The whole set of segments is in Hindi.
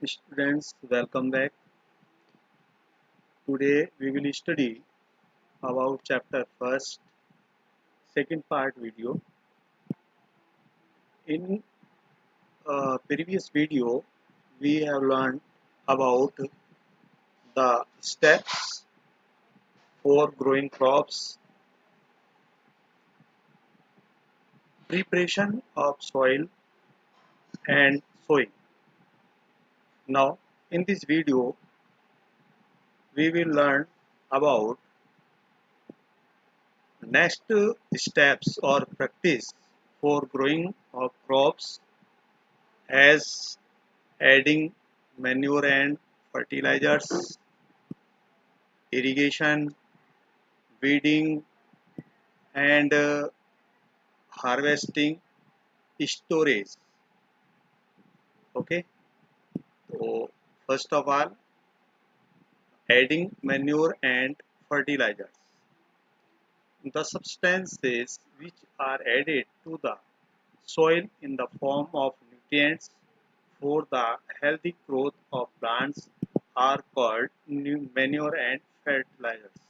Students, welcome back. Today we will study about chapter first, second part video. In previous video, we have learned about the steps for growing crops, preparation of soil, and sowing. Now, in this video, we will learn about next steps or practice for growing of crops as adding manure and fertilizers, irrigation, weeding, and harvesting, storage. Okay, so first of all, adding manure and fertilizers. The substances which are added to the soil in the form of nutrients for the healthy growth of plants are called manure and fertilizers.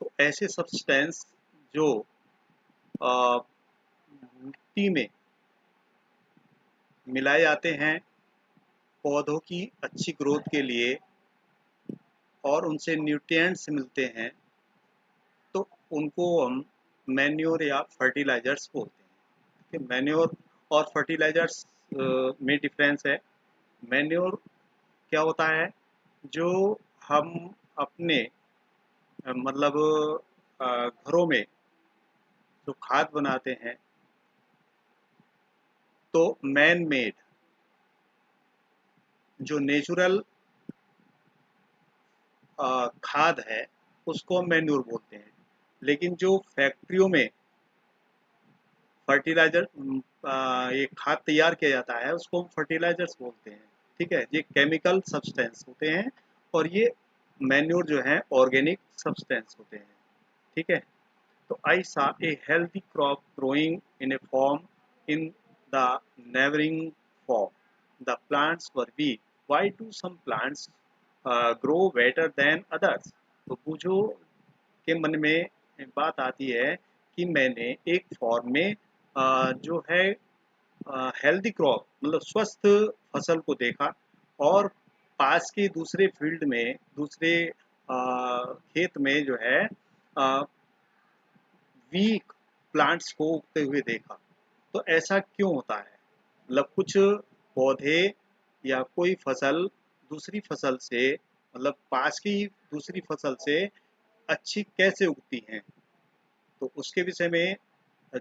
तो ऐसे सब्सटेंस जो अ, मिट्टी में मिलाए जाते हैं पौधों की अच्छी ग्रोथ के लिए और उनसे न्यूट्रिएंट्स मिलते हैं तो उनको हम मैन्योर या फर्टिलाइजर्स बोलते हैं कि मैन्योर और फर्टिलाइजर्स में डिफरेंस है। मैन्योर क्या होता है जो हम अपने मतलब घरों में जो खाद बनाते हैं तो मैन मेड जो नेचुरल खाद है उसको हम मैन्योर बोलते हैं। लेकिन जो फैक्ट्रियों में फर्टिलाइजर ये खाद तैयार किया जाता है उसको हम फर्टिलाइजर्स बोलते हैं। ठीक है, ये केमिकल सब्सटेंस होते हैं और ये मैन्योर जो है ऑर्गेनिक सब्सटेंस होते हैं। ठीक है, तो I saw a healthy crop growing in a farm in the neighbouring farm the plants were weak why do some plants grow better than others. तो पूछो के मन में बात आती है कि मैंने एक फॉर्म में जो है हेल्दी क्रॉप मतलब स्वस्थ फसल को देखा और पास के दूसरे फील्ड में दूसरे खेत में जो है वीक प्लांट्स को उगते हुए देखा। तो ऐसा क्यों होता है? मतलब कुछ पौधे या कोई फसल दूसरी फसल से मतलब पास की दूसरी फसल से अच्छी कैसे उगती हैं? तो उसके विषय में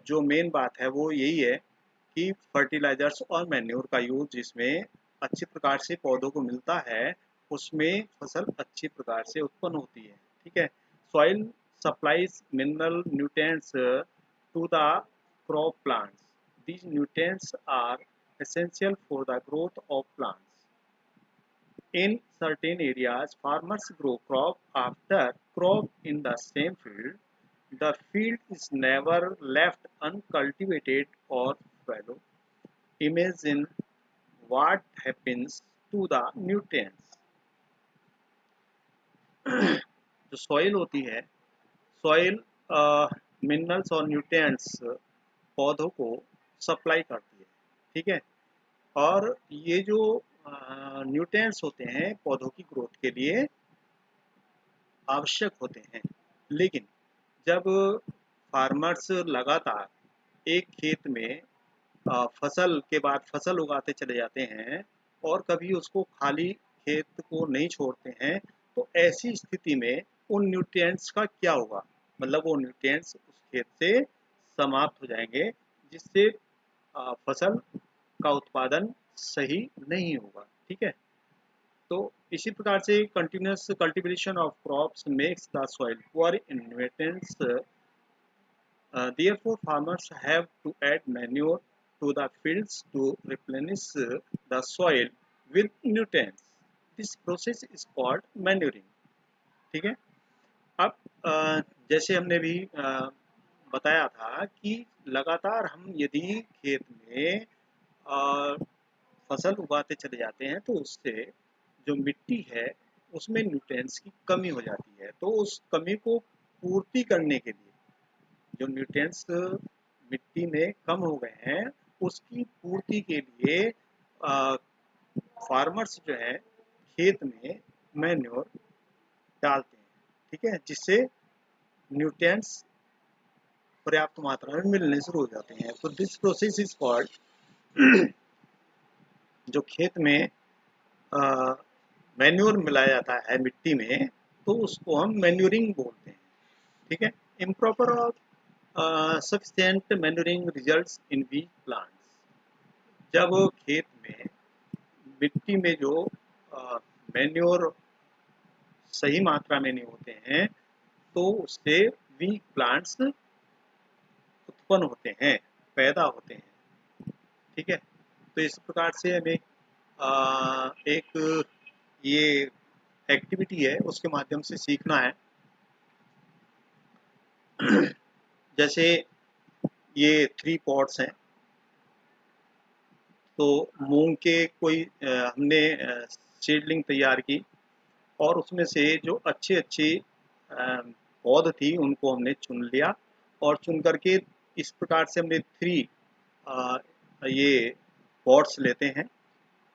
जो मेन बात है वो यही है कि फर्टिलाइजर्स और मैन्योर का यूज जिसमें अच्छी प्रकार से पौधों को मिलता है उसमें फसल अच्छी प्रकार से उत्पन्न होती है। ठीक है, soil supplies mineral nutrients to the crop plants. These nutrients are essential for the growth of plants. In certain areas, farmers grow crop after crop in the same field. The field is never left uncultivated or fallow. Imagine what happens to the nutrients. जो सॉइल होती है, सॉइल मिनरल्स और न्यूट्रिएंट्स पौधों को सप्लाई करती है। ठीक है, और ये जो न्यूट्रिएंट्स होते हैं पौधों की ग्रोथ के लिए आवश्यक होते हैं। लेकिन जब फार्मर्स लगातार एक खेत में फसल के बाद फसल उगाते चले जाते हैं और कभी उसको खाली खेत को नहीं छोड़ते हैं तो ऐसी स्थिति में उन न्यूट्रिएंट्स का क्या होगा? मतलब वो न्यूट्रिएंट्स उस खेत से समाप्त हो जाएंगे जिससे फसल का उत्पादन सही नहीं होगा। ठीक है, तो इसी प्रकार से continuous cultivation of crops makes the soil poor in nutrients. Therefore, farmers have to add manure to the fields to replenish the soil with nutrients. This process is called manuring. ठीक है, अब जैसे हमने भी बताया था कि लगातार हम यदि खेत में फसल उगाते चले जाते हैं तो उससे जो मिट्टी है उसमें न्यूट्रिएंट्स की कमी हो जाती है। तो उस कमी को पूर्ति करने के लिए जो न्यूट्रिएंट्स मिट्टी में कम हो गए हैं उसकी पूर्ति के लिए फार्मर्स जो है खेत में मैन्योर डालते हैं, ठीक है, जिससे न्यूट्रिएंट्स पर्याप्त मात्रा में मिलने शुरू हो जाते हैं। तो दिस प्रोसेस इज कॉल्ड, जो खेत में मैन्योर मिलाया जाता है मिट्टी में तो उसको हम मैन्योरिंग बोलते हैं, ठीक है। इम्प्रॉपर और sufficient manuring results in weak plants, जब खेत में मिट्टी में जो मैन्योर सही मात्रा में नहीं होते हैं तो उससे वीक प्लांट्स उत्पन्न होते हैं, पैदा होते हैं, ठीक है। तो इस प्रकार से हमें एक ये एक्टिविटी है उसके माध्यम से सीखना है। जैसे ये 3 पॉट्स हैं, तो मूंग के कोई हमने सीडलिंग तैयार की और उसमें से जो अच्छी पौध थी उनको हमने चुन लिया और चुन करके इस प्रकार से हमने 3 ये पॉट्स लेते हैं,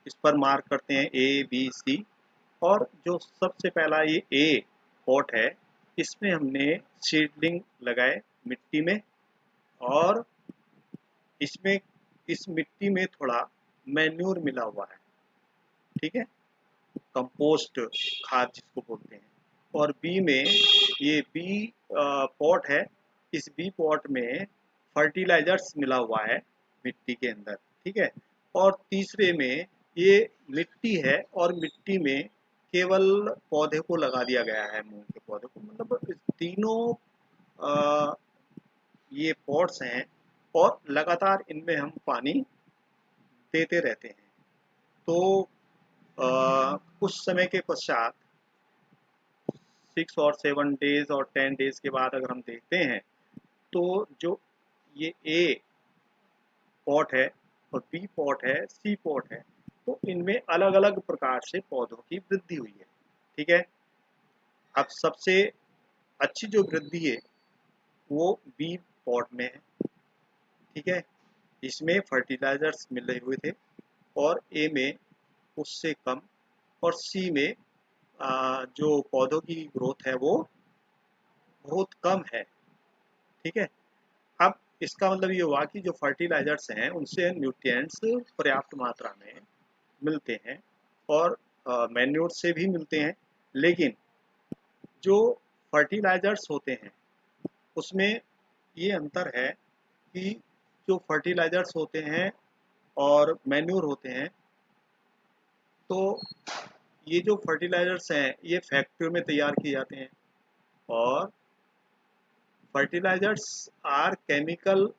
इस पर मार्क करते हैं ए बी सी। और जो सबसे पहला ये ए पॉट है इसमें हमने सीडलिंग लगाए मिट्टी में, और इसमें इस मिट्टी में थोड़ा मैन्योर मिला हुआ है, ठीक है, कंपोस्ट खाद जिसको बोलते हैं। और बी में ये बी पॉट है, इस बी पॉट में फर्टिलाइजर्स मिला हुआ है मिट्टी के अंदर, ठीक है। और तीसरे में ये मिट्टी है और मिट्टी में केवल पौधे को लगा दिया गया है, मूंग के पौधे को, मतलब इस तीनों ये पॉट्स हैं और लगातार इनमें हम पानी देते रहते हैं। तो कुछ समय के पश्चात 6 और 7 डेज और 10 डेज के बाद अगर हम देखते हैं तो जो ये ए पॉट है और बी पॉट है, सी पॉट है, तो इनमें अलग अलग प्रकार से पौधों की वृद्धि हुई है, ठीक है। अब सबसे अच्छी जो वृद्धि है वो बी पॉट में है, ठीक है, इसमें फर्टिलाइजर्स मिले हुए थे। और ए में उससे कम, और सी में जो पौधों की ग्रोथ है वो बहुत कम है, ठीक है। अब इसका मतलब ये हुआ कि जो फर्टिलाइजर्स हैं उनसे न्यूट्रिएंट्स पर्याप्त मात्रा में मिलते हैं और मैन्योर से भी मिलते हैं, लेकिन जो फर्टिलाइजर्स होते हैं उसमें ये अंतर है कि जो फर्टिलाइजर्स होते हैं और मैन्योर होते हैं, तो ये जो फर्टिलाइजर्स हैं ये फैक्ट्रियों में तैयार किए जाते हैं, और fertilizers are chemicals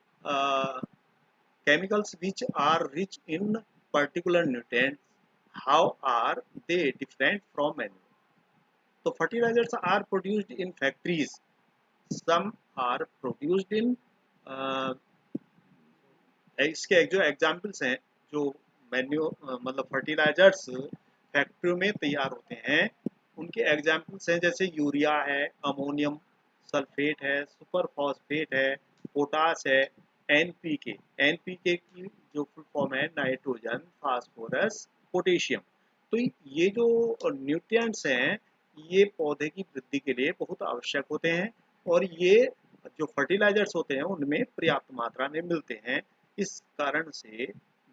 which are rich in particular nutrients. How are they different from manure? So fertilizers are produced in factories. Some are produced in इसके जो एग्जाम्पल्स हैं, जो मैन्योर मतलब फर्टिलाइजर्स फैक्ट्रियों में तैयार होते हैं उनके एग्जाम्पल्स हैं, जैसे यूरिया है, अमोनियम सल्फेट है, सुपर फॉस्फेट है, पोटास है, एनपीके। एनपीके की जो फुल फॉर्म है नाइट्रोजन, फास्फोरस, पोटेशियम। तो ये जो न्यूट्रिएंट्स हैं ये पौधे की वृद्धि के लिए बहुत आवश्यक होते हैं, और ये जो फर्टिलाइजर्स होते हैं उनमें पर्याप्त मात्रा में मिलते हैं। इस कारण से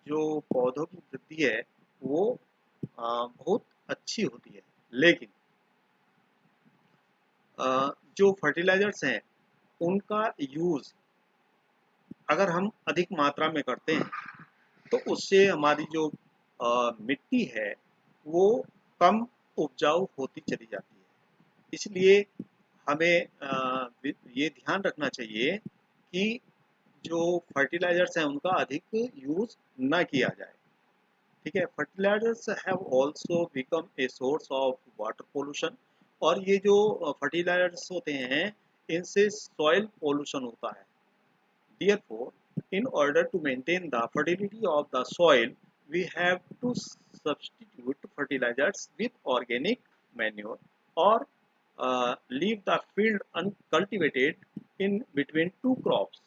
जो पौधों की वृद्धि है वो बहुत अच्छी होती है। लेकिन जो फर्टिलाइजर्स हैं उनका यूज़ अगर हम अधिक मात्रा में करते हैं तो उससे हमारी जो मिट्टी है वो कम उपजाऊ होती चली जाती है। इसलिए हमें ये ध्यान रखना चाहिए कि जो फर्टिलाइजर्स हैं उनका अधिक यूज़ ना किया जाए, ठीक है। Fertilisers have also become a source of water pollution, और ये जो फर्टिलाइजर्स होते हैं इनसे सॉइल पोल्यूशन होता है। Therefore, in order to maintain the fertility of the soil, we have to substitute fertilizers with organic manure or leave the field uncultivated in between two crops.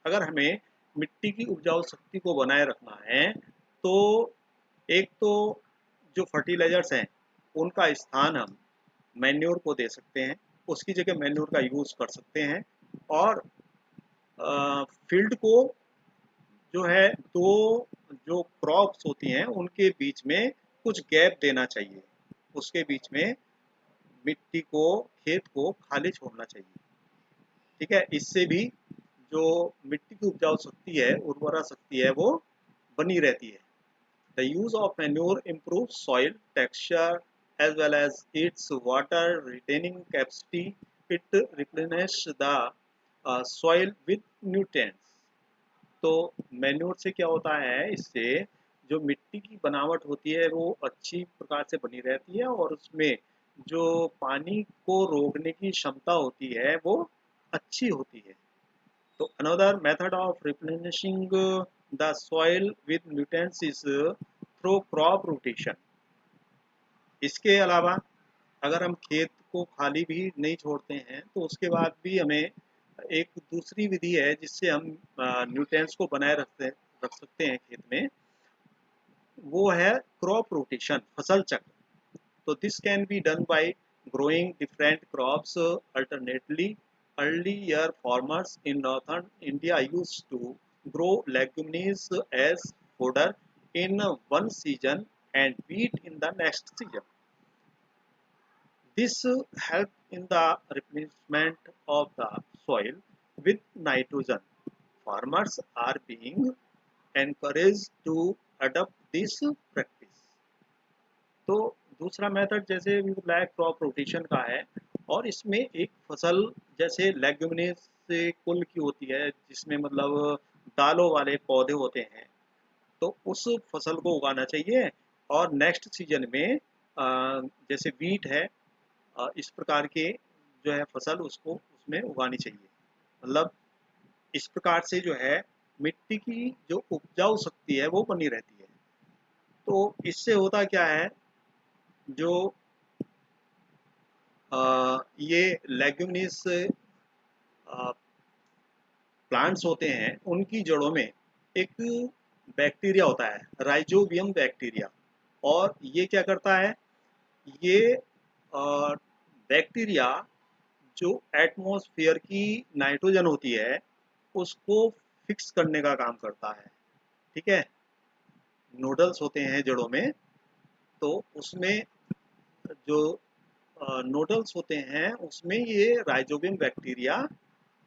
अगर हमें मिट्टी की उपजाऊ शक्ति को बनाए रखना है तो एक तो जो फर्टिलाइजर्स हैं उनका स्थान हम मैन्योर को दे सकते हैं, उसकी जगह मैन्योर का यूज़ कर सकते हैं। और फील्ड को जो है दो जो क्रॉप्स होती हैं उनके बीच में कुछ गैप देना चाहिए, उसके बीच में मिट्टी को खेत को खाली छोड़ना चाहिए। ठीक है, इससे भी जो मिट्टी की उपजाऊ शक्ति है, उर्वरा शक्ति है, वो बनी रहती है। The use of manure improve soil texture as well as its water retaining capacity. It replenish the soil with nutrients. तो मैन्योर से क्या होता है, इससे जो मिट्टी की बनावट होती है वो अच्छी प्रकार से बनी रहती है और उसमें जो पानी को रोकने की क्षमता होती है वो अच्छी होती है। तो another method of replenishing the soil with nutrients is through crop rotation. इसके अलावा अगर हम खेत को खाली भी नहीं छोड़ते हैं तो उसके बाद भी हमें एक दूसरी विधि है जिससे हम न्यूट्रिएंट्स को बनाए रख सकते हैं खेत में, वो है क्रॉप रोटेशन, फसल चक्र। तो this can be done by growing different crops alternately. Earlier farmers in northern India used to grow legumes as fodder in one season and wheat in the next season. This helped in the replenishment of the soil with nitrogen. Farmers are being encouraged to adopt this practice. तो दूसरा मेथड जैसे ब्लैक क्रॉप रोटेशन का है और इसमें एक फसल जैसे लेग्यूमिनेस से कुल की होती है जिसमें मतलब दालों वाले पौधे होते हैं, तो उस फसल को उगाना चाहिए और नेक्स्ट सीजन में जैसे वीट है, इस प्रकार के जो है फसल उसको उसमें उगानी चाहिए। मतलब इस प्रकार से जो है मिट्टी की जो उपजाऊ शक्ति है वो बनी रहती है। तो इससे होता क्या है, जो ये लेग्यूमिनस प्लांट्स होते हैं उनकी जड़ों में एक बैक्टीरिया होता है, राइजोबियम बैक्टीरिया। और ये क्या करता है, ये बैक्टीरिया जो एटमॉस्फेयर की नाइट्रोजन होती है उसको फिक्स करने का काम करता है। ठीक है, नोडल्स होते हैं जड़ों में, तो उसमें जो नोडल्स होते हैं उसमें ये राइजोबियम बैक्टीरिया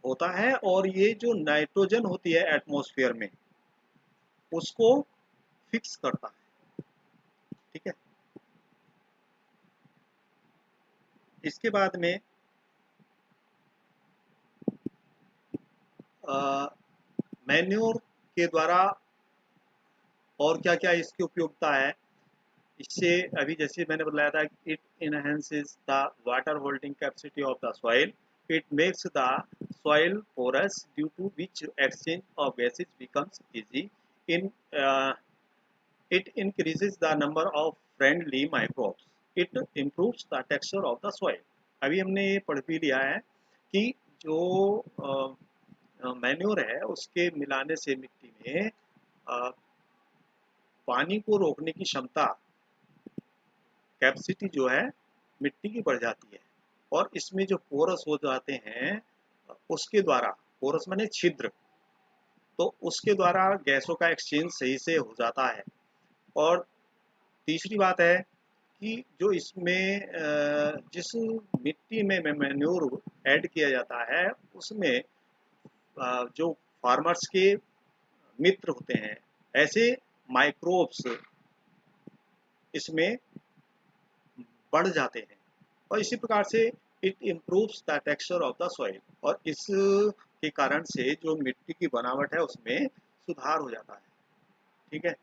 होता है और ये जो नाइट्रोजन होती है एटमॉस्फेयर में उसको फिक्स करता है। ठीक है, इसके बाद में मैन्योर के द्वारा और क्या क्या इसकी उपयोगिता है, इससे अभी जैसे मैंने बताया था, it enhances the water holding capacity of the soil, it makes the soil porous due to which exchange of gases becomes easy in, it increases the number of friendly microbes, it improves the texture of the soil। अभी हमने ये पढ़ भी लिया है कि जो मैन्योर है उसके मिलाने से मिट्टी में अ, पानी को रोकने की क्षमता, कैपेसिटी जो है मिट्टी की बढ़ जाती है और इसमें जो पोरस हो जाते हैं उसके द्वारा, पोरस माने छिद्र, तो उसके द्वारा गैसों का एक्सचेंज सही से हो जाता है। और तीसरी बात है कि जो इसमें जिस मिट्टी में मैन्योर ऐड किया जाता है उसमें जो फार्मर्स के मित्र होते हैं ऐसे माइक्रोब्स इसमें बढ़ जाते हैं और इसी प्रकार से it improves the texture of the soil, और इस के कारण से जो मिट्टी की बनावट है उसमें सुधार हो जाता है। ठीक है,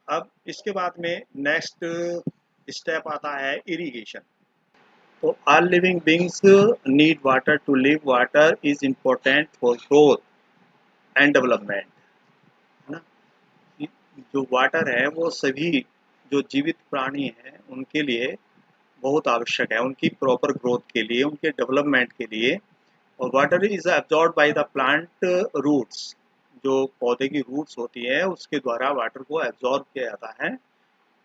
अब इसके बाद में नेक्स्ट स्टेप आता है इरिगेशन। तो all living beings need water to live, water is important for growth and development. जो वाटर है वो सभी जो जीवित प्राणी हैं उनके लिए बहुत आवश्यक है, उनकी प्रॉपर ग्रोथ के लिए, उनके डेवलपमेंट के लिए। और water is absorb by the plant roots, जो पौधे की रूट्स होती है उसके द्वारा वाटर को एब्जॉर्ब किया जाता है।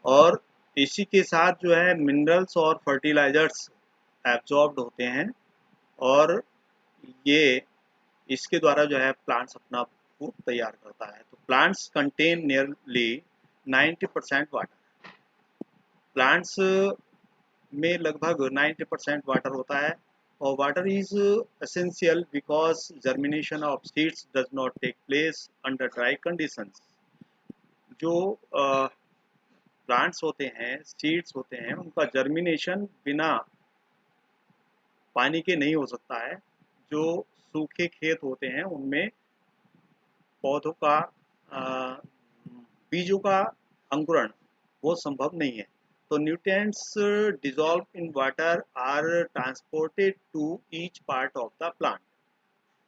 और इसी के साथ जो है मिनरल्स और फर्टिलाइजर्स एब्जॉर्ब्ड होते हैं, और ये इसके द्वारा जो है प्लांट्स अपना फूड तैयार करता है। तो plants contain nearly 90% water. Plants में लगभग 90% वाटर होता है। और water is essential because germination of seeds does not take place under dry conditions. जो प्लांट्स होते हैं, सीड्स होते हैं, उनका जर्मिनेशन बिना पानी के नहीं हो सकता है। जो सूखे खेत होते हैं उनमें पौधों का बीजों का अंकुरण वो संभव नहीं है। तो nutrients dissolve in water are transported to each part of the plant.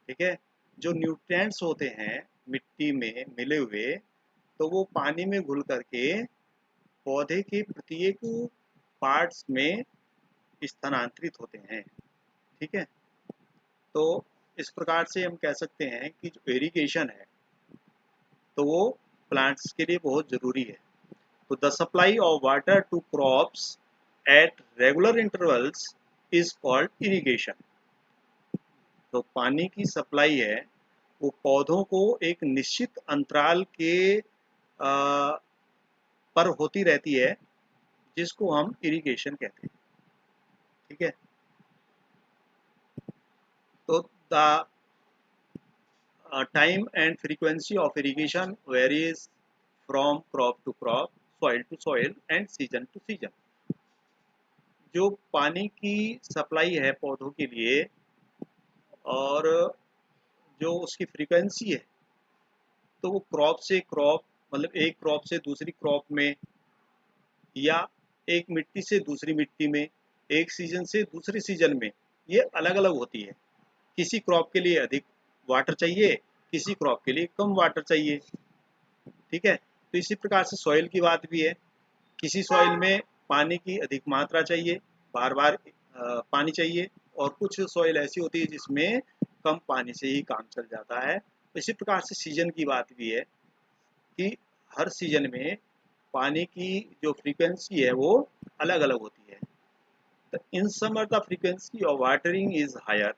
ठीक है, जो न्यूट्रिएंट्स होते हैं मिट्टी में मिले हुए, तो वो पानी में घुल करके पौधे के प्रत्येक पार्ट्स में स्थानांतरित होते हैं। ठीक है, तो इस प्रकार से हम कह सकते हैं कि जो इरिगेशन है तो वो प्लांट्स के लिए बहुत ज़रूरी है। तो the supply of water to crops at regular intervals is called irrigation. तो पानी की सप्लाई है वो पौधों को एक निश्चित अंतराल के पर होती रहती है, जिसको हम इरिगेशन कहते हैं। ठीक है, तो the time and frequency of irrigation varies from crop to crop, soil to soil and season to season। जो पानी की सप्लाई है पौधों के लिए और जो उसकी फ्रीक्वेंसी है, तो वो क्रॉप से क्रॉप, मतलब एक क्रॉप से दूसरी क्रॉप में, या एक मिट्टी से दूसरी मिट्टी में, एक सीजन से दूसरे सीजन में, ये अलग अलग होती है। किसी क्रॉप के लिए अधिक वाटर चाहिए, किसी क्रॉप के लिए कम वाटर चाहिए। ठीक है, तो इसी प्रकार से सॉइल की बात भी है। किसी सॉइल में पानी की अधिक मात्रा चाहिए, बार बार पानी चाहिए, और कुछ सॉइल ऐसी होती है जिसमें कम पानी से ही काम चल जाता है। तो इसी प्रकार से सीजन की बात भी है कि हर सीजन में पानी की जो फ्रीक्वेंसी है वो अलग अलग होती है। तो in summer the frequency of watering is higher.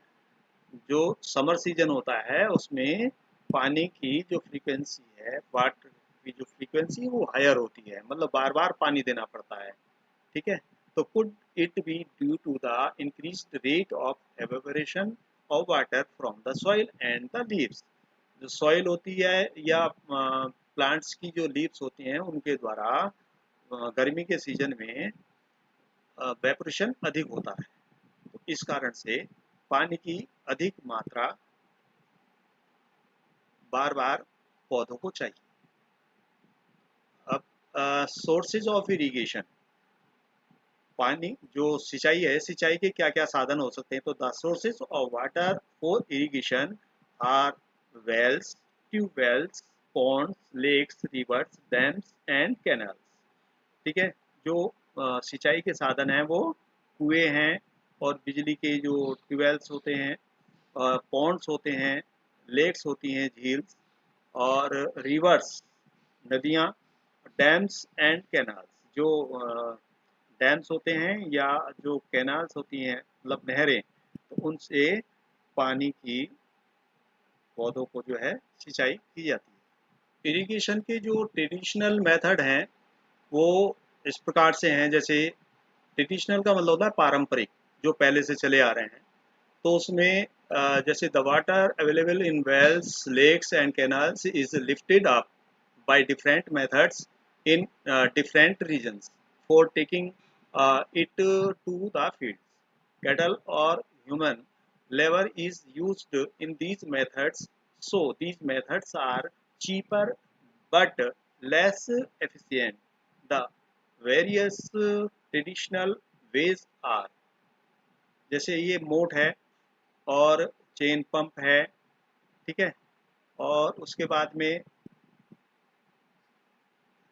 जो समर सीजन होता है उसमें पानी की जो फ्रीक्वेंसी है, वाटर की जो फ्रीक्वेंसी वो हायर होती है, मतलब बार बार पानी देना पड़ता है। ठीक है, तो could it be due to the increased rate of evaporation of water from the soil and the leaves. जो सॉइल होती है या प्लांट्स की जो लीव्स होती हैं उनके द्वारा गर्मी के सीजन में वेपोरेशन अधिक होता है। तो इस कारण से पानी की अधिक मात्रा बार बार पौधों को चाहिए। अब सोर्सेज ऑफ इरिगेशन, पानी जो सिंचाई है, सिंचाई के क्या क्या साधन हो सकते हैं। तो the sources of water for irrigation are wells, tubewells, ponds, lakes, rivers, dams and canals. ठीक है, जो सिंचाई के साधन हैं वो कुएं हैं, और बिजली के जो ट्यूबवेल्स होते हैं, पॉन्ड्स होते हैं, लेक्स होती हैं, झील्स, और रिवर्स नदियाँ, डैम्स एंड कैनाल्स। जो डैम्स होते हैं या जो कैनाल्स होती हैं, मतलब नहरें, तो उनसे पानी की पौधों को जो है सिंचाई की जाती है। इरिगेशन के जो ट्रेडिशनल मेथड हैं वो इस प्रकार से हैं। जैसे ट्रेडिशनल का मतलब होता है पारंपरिक, जो पहले से चले आ रहे हैं। तो उसमें जैसे the water available in wells, lakes and canals is lifted up by different methods in different regions for taking it to the fields. Cattle or human labor is used in these methods, so these methods are cheaper but less efficient. The various traditional ways are, जैसे ये मोट है और चेन पंप है। ठीक है, और उसके बाद में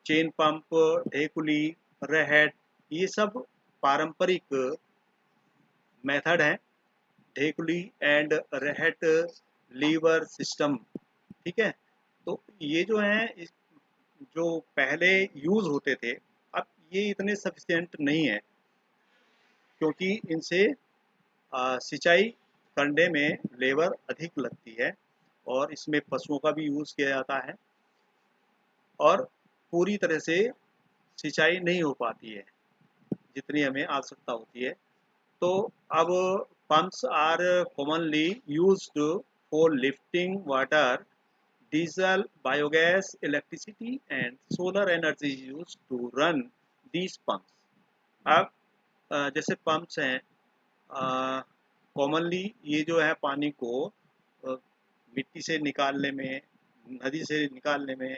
चेन पंप, ढेकुली, रेहेड, ये सब पारंपरिक मेथड हैं। ढेकुली एंड रेहेड लीवर सिस्टम, ठीक है। तो ये जो हैं जो पहले यूज होते थे, अब ये इतने सफिशिएंट नहीं है, क्योंकि इनसे सिंचाई करने में लेबर अधिक लगती है और इसमें पशुओं का भी यूज किया जाता है और पूरी तरह से सिंचाई नहीं हो पाती है जितनी हमें आवश्यकता होती है। तो अब pumps are commonly used for lifting water, diesel, biogas, electricity and solar energy used to run these pumps. अब जैसे पंप्स हैं, कॉमनली ये जो है पानी को मिट्टी से निकालने में, नदी से निकालने में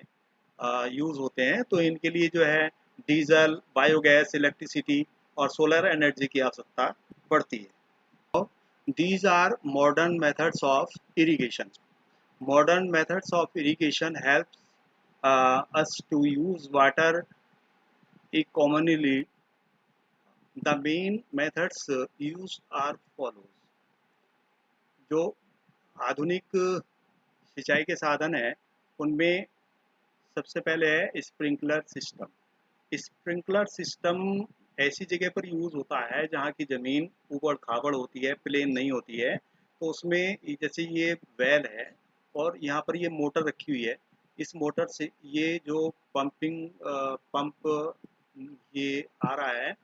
यूज होते हैं। तो इनके लिए जो है डीजल, बायोगैस, इलेक्ट्रिसिटी और सोलर एनर्जी की आवश्यकता पड़ती है। These are modern methods of irrigation. Modern methods of irrigation helps us to use water commonly. The main methods used are follows. जो आधुनिक सिंचाई के साधन हैं उनमें सबसे पहले है स्प्रिंकलर सिस्टम। स्प्रिंकलर सिस्टम ऐसी जगह पर यूज होता है जहाँ की जमीन ऊबड़ खाबड़ होती है, प्लेन नहीं होती है। तो उसमें जैसे ये वेल है और यहाँ पर ये मोटर रखी हुई है। इस मोटर से ये जो पंप ये आ रहा है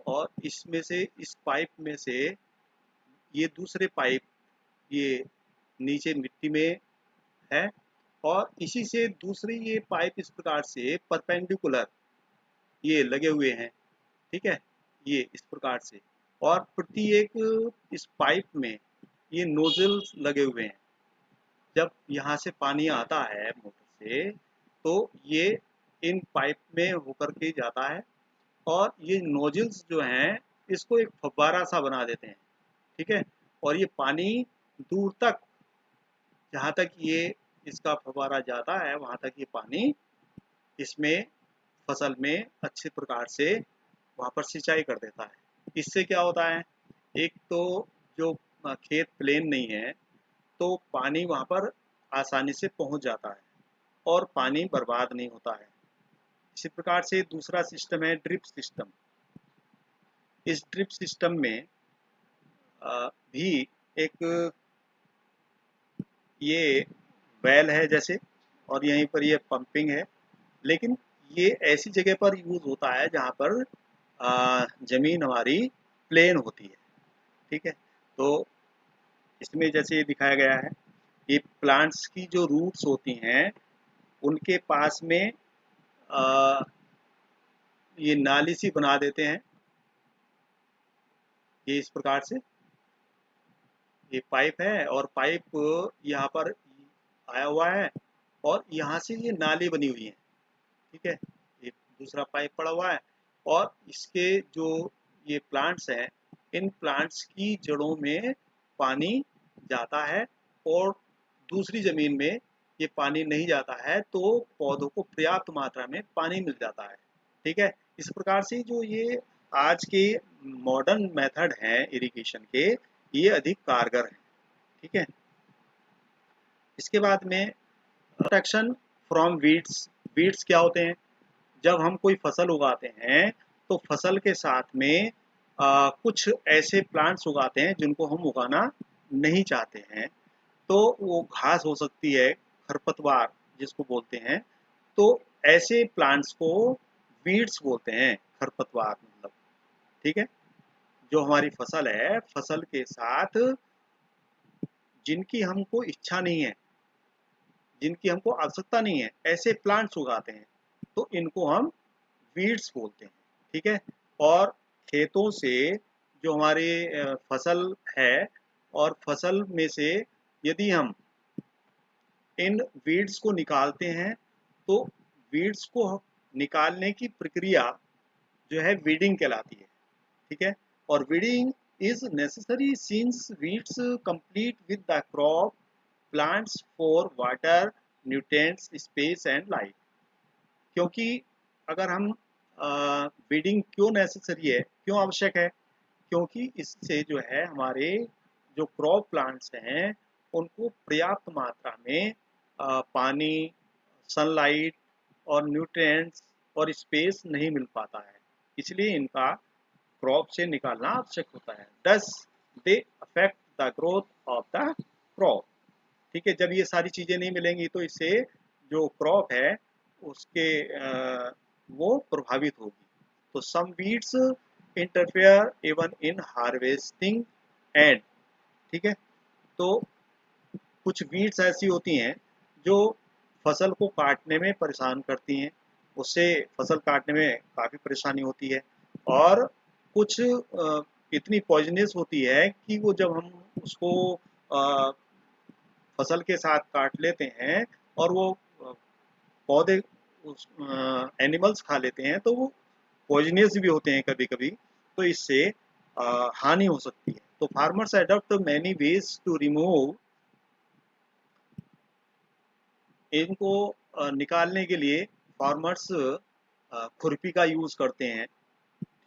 और इसमें से, इस पाइप में से ये दूसरे पाइप ये नीचे मिट्टी में है और इसी से दूसरे ये पाइप इस प्रकार से परपेंडिकुलर ये लगे हुए हैं, ठीक है, ये इस प्रकार से। और प्रत्येक इस पाइप में ये नोजल्स लगे हुए हैं। जब यहाँ से पानी आता है मोटर से तो ये इन पाइप में होकर के जाता है और ये नोजल्स जो हैं इसको एक फव्वारा सा बना देते हैं, ठीक है। और ये पानी दूर तक, जहाँ तक ये इसका फव्वारा जाता है वहाँ तक ये पानी इसमें फसल में अच्छे प्रकार से वहाँ पर सिंचाई कर देता है। इससे क्या होता है, एक तो जो खेत प्लेन नहीं है तो पानी वहाँ पर आसानी से पहुँच जाता है और पानी बर्बाद नहीं होता है। इसी प्रकार से दूसरा सिस्टम है ड्रिप सिस्टम। इस ड्रिप सिस्टम में भी एक ये वेल है जैसे, और यहीं पर ये पंपिंग है। लेकिन ये ऐसी जगह पर यूज होता है जहाँ पर जमीन हमारी प्लेन होती है, ठीक है। तो इसमें जैसे ये दिखाया गया है, ये प्लांट्स की जो रूट्स होती हैं उनके पास में आ, ये नाली सी बना देते हैं। ये इस प्रकार से ये पाइप है और पाइप यहाँ पर आया हुआ है और यहाँ से ये नाली बनी हुई है, ठीक है। ये दूसरा पाइप पड़ा हुआ है और इसके जो ये प्लांट्स हैं, इन प्लांट्स की जड़ों में पानी जाता है और दूसरी जमीन में ये पानी नहीं जाता है, तो पौधों को पर्याप्त मात्रा में पानी मिल जाता है, ठीक है। इस प्रकार से जो ये आज के मॉडर्न मेथड हैं इरिगेशन के, ये अधिक कारगर हैं, ठीक है। इसके बाद में प्रोटेक्शन फ्रॉम वीड्स। वीड्स क्या होते हैं, जब हम कोई फसल उगाते हैं तो फसल के साथ में कुछ ऐसे प्लांट्स उगाते हैं जिनको हम उगाना नहीं चाहते हैं। तो वो घास हो सकती है, खरपतवार जिसको बोलते हैं। तो ऐसे प्लांट्स को वीड्स बोलते हैं, खरपतवार मतलब, ठीक है। जो हमारी फसल है, फसल के साथ जिनकी हमको इच्छा नहीं है, जिनकी हमको आवश्यकता नहीं है, ऐसे प्लांट्स उगाते हैं तो इनको हम वीड्स बोलते हैं, ठीक है। और खेतों से जो हमारे फसल है और फसल में से यदि हम इन वीड्स को निकालते हैं तो वीड्स को निकालने की प्रक्रिया जो है वीडिंग कहलाती है, ठीक है। और weeding is necessary since weeds complete with the crop plants for water, nutrients, space and light. क्योंकि अगर हम वीडिंग क्यों नेसेसरी है, क्यों आवश्यक है, क्योंकि इससे जो है हमारे जो क्रॉप प्लांट्स हैं उनको पर्याप्त मात्रा में पानी, सनलाइट और न्यूट्रिएंट्स और स्पेस नहीं मिल पाता है, इसलिए इनका क्रॉप से निकालना आवश्यक होता है। दस they affect the growth of the crop. ठीक है, जब ये सारी चीजें नहीं मिलेंगी तो इससे जो क्रॉप है उसके वो प्रभावित होगी। तो some weeds interfere even in harvesting and, ठीक है, तो कुछ वीड्स ऐसी होती हैं जो फसल को काटने में परेशान करती हैं, उससे फसल काटने में काफ़ी परेशानी होती है। और कुछ इतनी पॉइजनस होती है कि वो जब हम उसको अ, फसल के साथ काट लेते हैं और वो पौधे उस एनिमल्स खा लेते हैं तो वो पॉइजनस भी होते हैं कभी कभी, तो इससे हानि हो सकती है। तो farmers adopt many ways to remove, इनको निकालने के लिए फार्मर्स खुरपी का यूज करते हैं,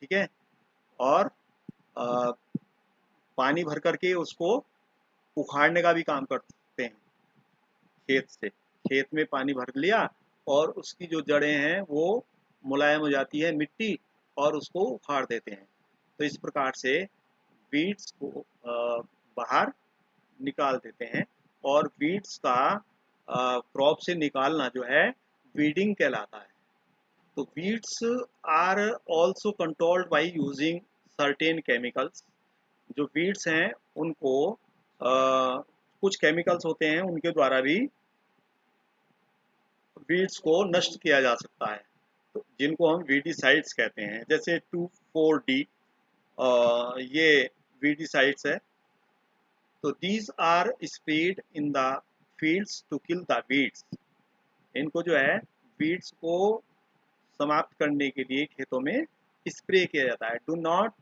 ठीक है, और अ, पानी भर करके उसको उखाड़ने का भी काम करते हैं खेत से। खेत में पानी भर लिया और उसकी जो जड़ें हैं वो मुलायम हो जाती है मिट्टी, और उसको उखाड़ देते हैं। तो इस प्रकार से वीड्स को बाहर निकाल देते हैं। और वीड्स का क्रॉप से निकालना जो है वीडिंग कहलाता है। तो weeds are also controlled by using certain chemicals। जो weeds हैं उनको कुछ केमिकल्स होते हैं उनके द्वारा भी weeds को नष्ट किया जा सकता है, तो जिनको हम वीडीसाइड्स कहते हैं, जैसे 2,4-D ये वीडीसाइड्स है। तो these are sprayed in the fields to kill the weeds। इनको जो है weeds को समाप्त करने के लिए खेतों में स्प्रे किया जाता है। Do not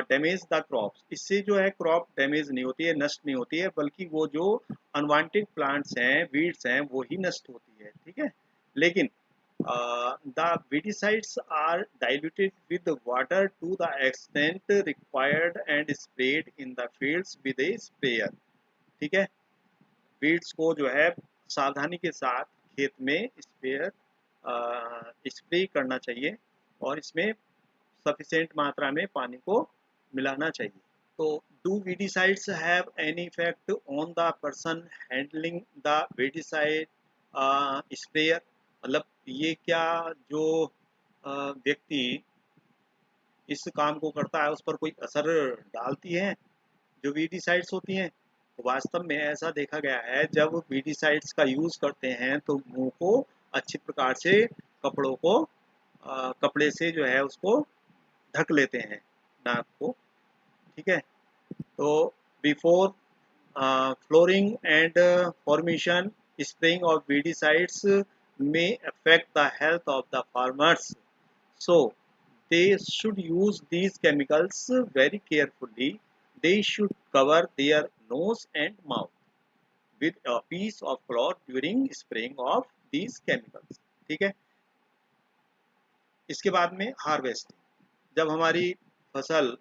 damage the crops, इससे जो है क्रॉप डैमेज नहीं होती है, नष्ट नहीं होती है, बल्कि वो जो अनवांटेड प्लांट्स हैं, वीड्स हैं, वो ही नष्ट होती है। ठीक है, लेकिन the weedicides are diluted with water to the extent required and spread in the fields with a sprayer. ठीक है, वीड्स को जो है सावधानी के साथ खेत में स्प्रे करना चाहिए और इसमें सफिशिएंट मात्रा में पानी को मिलाना चाहिए। तो do weedicides have any effect on the person handling the weedicide sprayer, मतलब ये क्या जो व्यक्ति इस काम को करता है उस पर कोई असर डालती है जो वीडिसाइड्स होती हैं? तो वास्तव में ऐसा देखा गया है, जब वीडिसाइड्स का यूज करते हैं तो मुंह को अच्छी प्रकार से कपड़ों को कपड़े से जो है उसको ढक लेते हैं, नाक को। ठीक है, तो before flooring and formation, spraying of weedicides may affect the health of the farmers, so they should use these chemicals very carefully. They should cover their nose and mouth with a piece of cloth during spraying of these chemicals। ठीक है, इसके बाद में हार्वेस्ट, जब हमारी फसल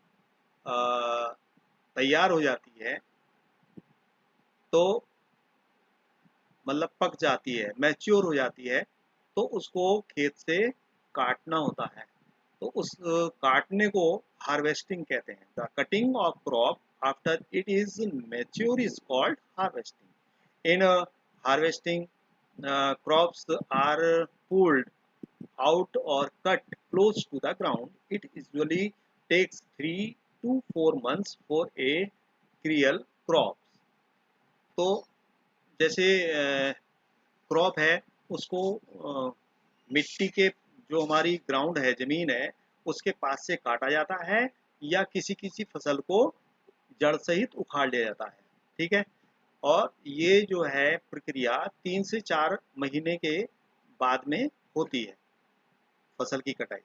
तैयार हो जाती है तो मतलब पक जाती है, मैच्योर हो जाती है, तो उसको खेत से काटना होता है। तो उस काटने को हार्वेस्टिंग कहते हैं। The cutting of crop after it is mature is called harvesting. In harvesting crops are pulled out or cut close to the ground. It usually takes 3 to 4 months for a cereal crop। तो जैसे क्रॉप है उसको मिट्टी के, जो हमारी ग्राउंड है, जमीन है, उसके पास से काटा जाता है या किसी किसी फसल को जड़ सहित उखाड़ लिया जाता है। ठीक है, और ये जो है प्रक्रिया 3 से 4 महीने के बाद में होती है फसल की कटाई।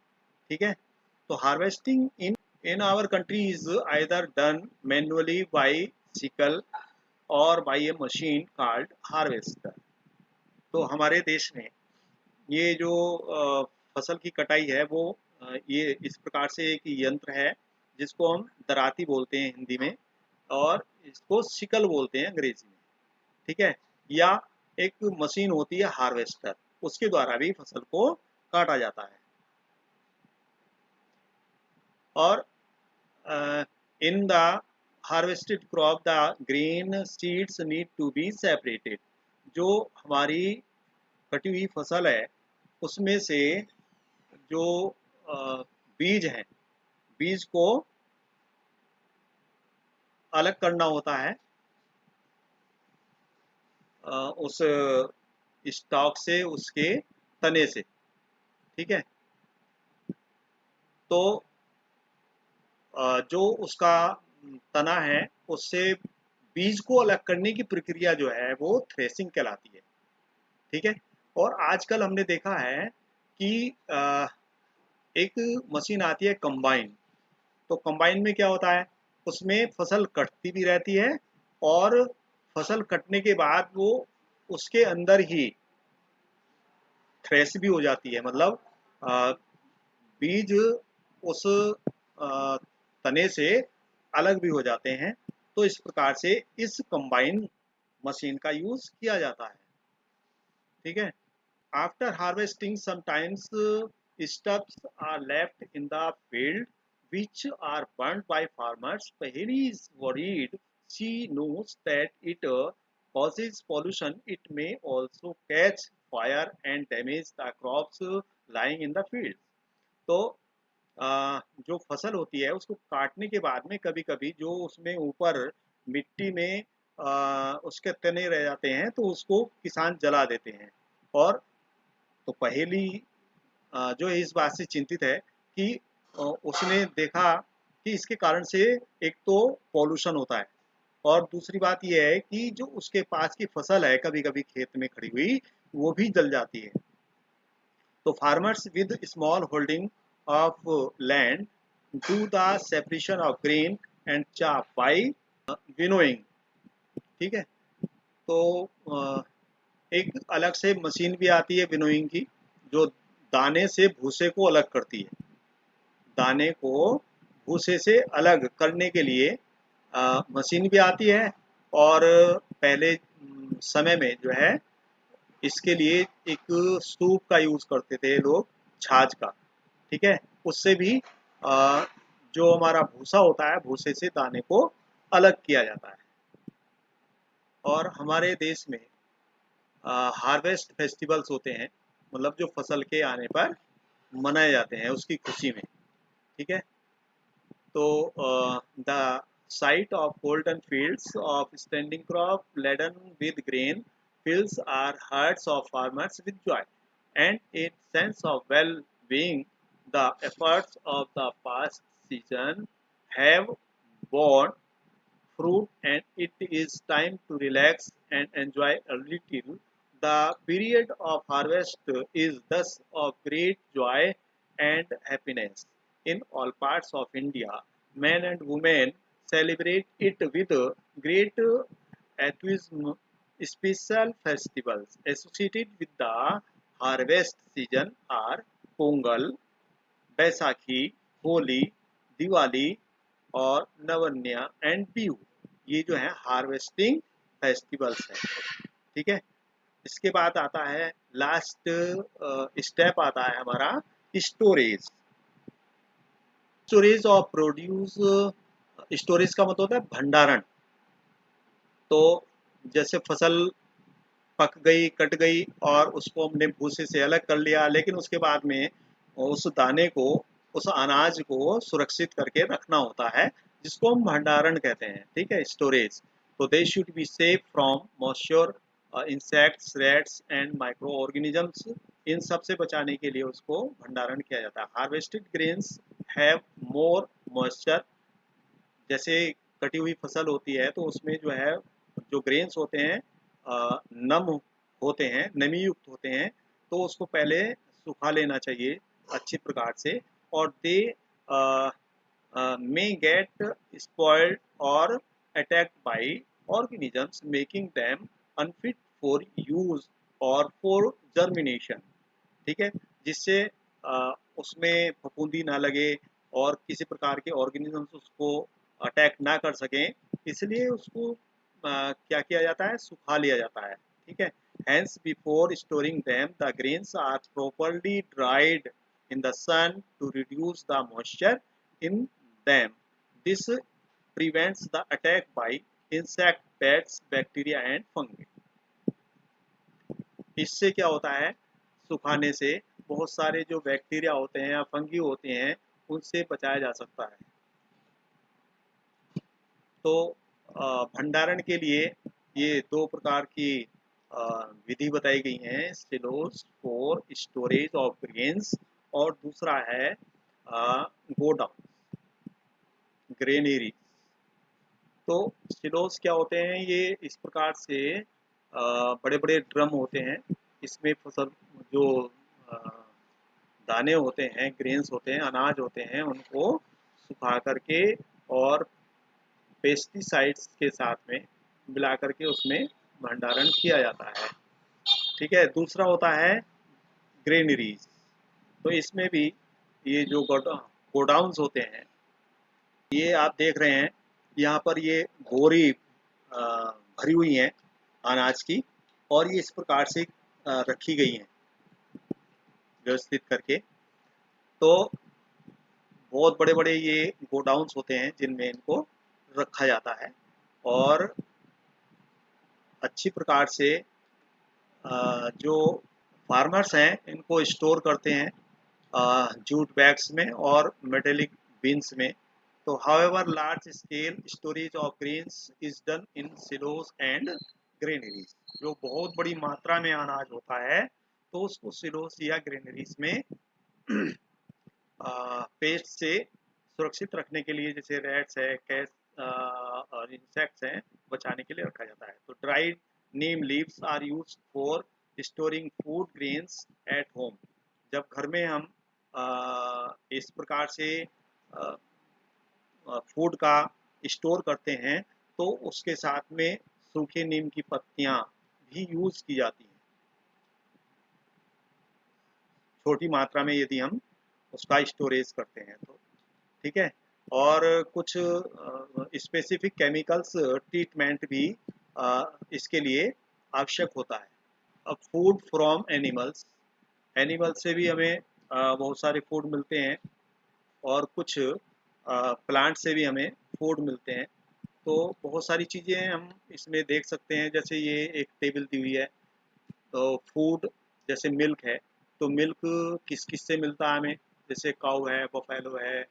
ठीक है, तो harvesting in our country is either done manually by sickle और by a machine called harvester. तो हमारे देश में ये जो फसल की कटाई है वो ये इस प्रकार से एक यंत्र है जिसको हम दराती बोलते हैं हिंदी में, और इसको सिकल बोलते हैं अंग्रेजी में, ठीक है। या एक मशीन होती है हार्वेस्टर, उसके द्वारा भी फसल को काटा जाता है। और in the harvested crop the green seeds need to be separated. जो हमारी कटी हुई फसल है उसमें से जो बीज हैं, बीज को अलग करना होता है उस स्टॉक से, उसके तने से, ठीक है। तो जो उसका तना है उससे बीज को अलग करने की प्रक्रिया जो है वो थ्रेसिंग कहलाती है, ठीक है। और आजकल हमने देखा है कि एक मशीन आती है कंबाइन। तो कंबाइन में क्या होता है, उसमें फसल कटती भी रहती है और फसल कटने के बाद वो उसके अंदर ही थ्रेस भी हो जाती है, मतलब अ, बीज उस तने से अलग भी हो जाते हैं। तो इस प्रकार से इस कंबाइन मशीन का यूज किया जाता है, ठीक है। After harvesting sometimes stubs are left in the field which are burnt by farmers. Paheli is worried. She knows that it causes pollution. It may also catch fire and damage the crops lying in the field. तो जो फसल होती है उसको काटने के बाद में कभी कभी जो उसमें ऊपर मिट्टी में उसके तने रह जाते हैं तो उसको किसान जला देते हैं। और तो पहेली जो है इस बात से चिंतित है कि उसने देखा कि इसके कारण से एक तो पॉल्यूशन होता है, और दूसरी बात यह है कि जो उसके पास की फसल है कभी कभी खेत में खड़ी हुई वो भी जल जाती है। तो farmers with small holding of land do the separation of grain and चाप बाई विनोइंग, ठीक है। तो एक अलग से मशीन भी आती है विनोइंग की, जो दाने से भूसे को अलग करती है। दाने को भूसे से अलग करने के लिए मशीन भी आती है। और पहले समय में जो है इसके लिए एक सूप का यूज करते थे लोग, छाछ का, ठीक है। उससे भी जो हमारा भूसा होता है भूसे से दाने को अलग किया जाता है। और हमारे देश में हार्वेस्ट फेस्टिवल्स होते हैं, मतलब जो फसल के आने पर मनाए जाते हैं उसकी खुशी में, ठीक है। तो the sight of golden fields of standing crop laden with grain fills our hearts of farmers with joy and a sense of well-being. The efforts of the past season have borne fruit and it is time to relax and enjoy a little. The period of harvest is thus of great joy and happiness. In all parts of India, men and women celebrate it with great enthusiasm. Special festivals associated with the harvest season are Pongal, Baisakhi, Holi, Diwali और नवन्या एंड बिहू। ये जो है हार्वेस्टिंग फेस्टिवल्स हैं, ठीक है। इसके बाद आता है लास्ट स्टेप आता है हमारा storage. Storage of produce, storage का मतलब होता है भंडारण। तो जैसे फसल पक गई, कट गई और उसको हमने भूसे से अलग कर लिया, लेकिन उसके बाद में उस दाने को, उस अनाज को सुरक्षित करके रखना होता है, जिसको हम भंडारण कहते हैं, ठीक है, स्टोरेज। तो they should be safe from moisture, insects, rats and micro organisms. इन सब से बचाने के लिए उसको भंडारण किया जाता है। Harvested grains have more moisture. जैसे कटी हुई फसल होती है तो उसमें जो है जो ग्रेन्स होते हैं नम होते हैं, नमी युक्त होते हैं, तो उसको पहले सुखा लेना चाहिए अच्छी प्रकार से। और दे may get spoiled or attacked by organisms making them unfit for use or for germination, ठीक है। जिससे उसमें फफूंदी ना लगे और किसी प्रकार के ऑर्गेनिजम्स उसको अटैक ना कर सकें, इसलिए उसको क्या किया जाता है, सुखा लिया जाता है। ठीक है। Hence, before storing them, the grains are properly dried in the sun to reduce the moisture in them. This prevents the attack by insect, pests, bacteria and fungi. इससे क्या होता है, सुखाने से बहुत सारे जो बैक्टीरिया होते हैं या फंगी होते हैं उनसे बचाया जा सकता है। तो भंडारण के लिए ये दो प्रकार की विधि बताई गई हैं, silos for storage of grains और दूसरा है गोडाउन, ग्रेनरी। तो सिलोस क्या होते हैं, ये इस प्रकार से बड़े बड़े ड्रम होते हैं, इसमें फसल जो अ, दाने होते हैं, ग्रेन्स होते हैं, अनाज होते हैं, उनको सुखा करके और पेस्टिसाइड्स के साथ में मिला करके उसमें भंडारण किया जाता है। ठीक है। दूसरा होता है ग्रेनरीज। तो इसमें भी ये जो गोडाउन्स होते हैं, ये आप देख रहे हैं यहाँ पर ये बोरी भरी हुई हैं अनाज की, और ये इस प्रकार से रखी गई हैं व्यवस्थित करके। तो बहुत बड़े बड़े ये गोडाउन्स होते हैं जिनमें इनको रखा जाता है और अच्छी प्रकार से जो फार्मर्स हैं इनको स्टोर करते हैं जूट बैग्स में और मेटेलिक बिन्स में। तो however large scale storage of grains is done in silos and granaries. जो बहुत बड़ी मात्रा में अनाज होता है तो उसको सिलोस या ग्रेनरीज में पेस्ट से सुरक्षित रखने के लिए, जैसे रैट्स है, कैस और इंसेक्ट्स हैं, बचाने के लिए रखा जाता है। तो dried neem leaves are used for storing food grains at home. जब घर में हम इस प्रकार से फूड का स्टोर करते हैं तो उसके साथ में सूखे नीम की पत्तियां भी यूज की जाती हैं, छोटी मात्रा में यदि हम उसका स्टोरेज करते हैं तो। ठीक है। और कुछ स्पेसिफिक केमिकल्स ट्रीटमेंट भी इसके लिए आवश्यक होता है। अब फूड फ्रॉम एनिमल्स, एनिमल से भी हमें बहुत सारे फूड मिलते हैं और कुछ प्लांट से भी हमें फूड मिलते हैं। तो बहुत सारी चीज़ें हम इसमें देख सकते हैं, जैसे ये एक टेबल दी हुई है। तो फूड जैसे मिल्क है, तो मिल्क किस किस से मिलता है हमें, जैसे काऊ है, बफेलो है,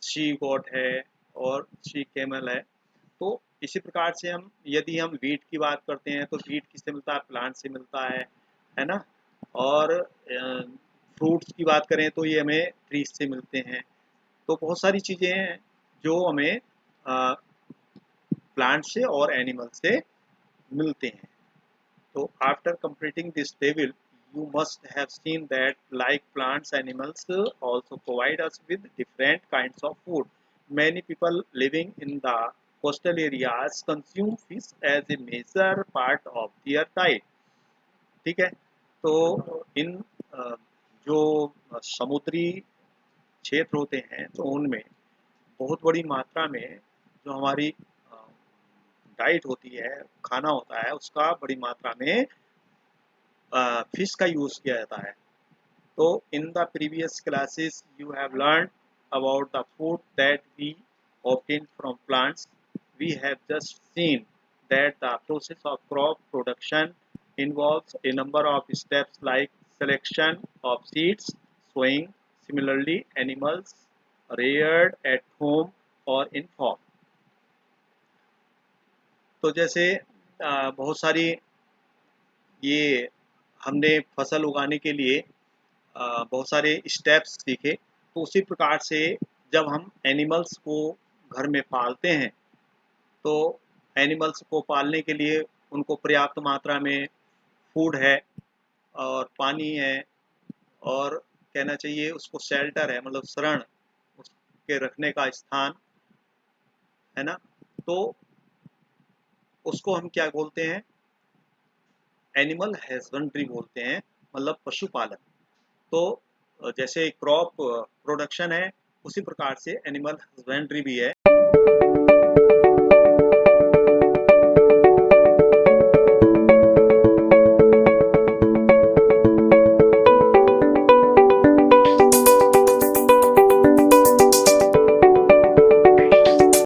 शी गोट है और शी कैमल है। तो इसी प्रकार से हम यदि हम वीट की बात करते हैं तो वीट किससे मिलता है, प्लांट से मिलता है ना। और फ्रूट्स की बात करें तो ये हमें ट्रीज से मिलते हैं। तो बहुत सारी चीज़ें हैं जो हमें प्लांट से और एनिमल से मिलते हैं। So after completing this table, you must have seen that like plants, animals also provide us with different kinds of food. Many people living in the coastal areas consume fish as a major part of their diet. ठीक है। तो इन जो समुद्री क्षेत्र होते हैं तो उनमें बहुत बड़ी मात्रा में जो हमारी डाइट होती है, खाना होता है, उसका बड़ी मात्रा में फिश का यूज किया जाता है। तो in the previous classes you have learn about the food that we obtained from plants. We have just seen that the process of crop production involves a number of steps like selection of seeds, sowing. Similarly, animals reared at home or in farm. तो जैसे बहुत सारी ये हमने फसल उगाने के लिए बहुत सारे स्टेप्स सीखे। तो उसी प्रकार से जब हम एनिमल्स को घर में पालते हैं तो एनिमल्स को पालने के लिए उनको पर्याप्त मात्रा में फूड है और पानी है और कहना चाहिए उसको शेल्टर है, मतलब शरण, उसके रखने का स्थान है ना। तो उसको हम क्या बोलते हैं, एनिमल हस्बेंड्री बोलते हैं, मतलब पशुपालन। तो जैसे क्रॉप प्रोडक्शन है, उसी प्रकार से एनिमल हस्बेंड्री भी है।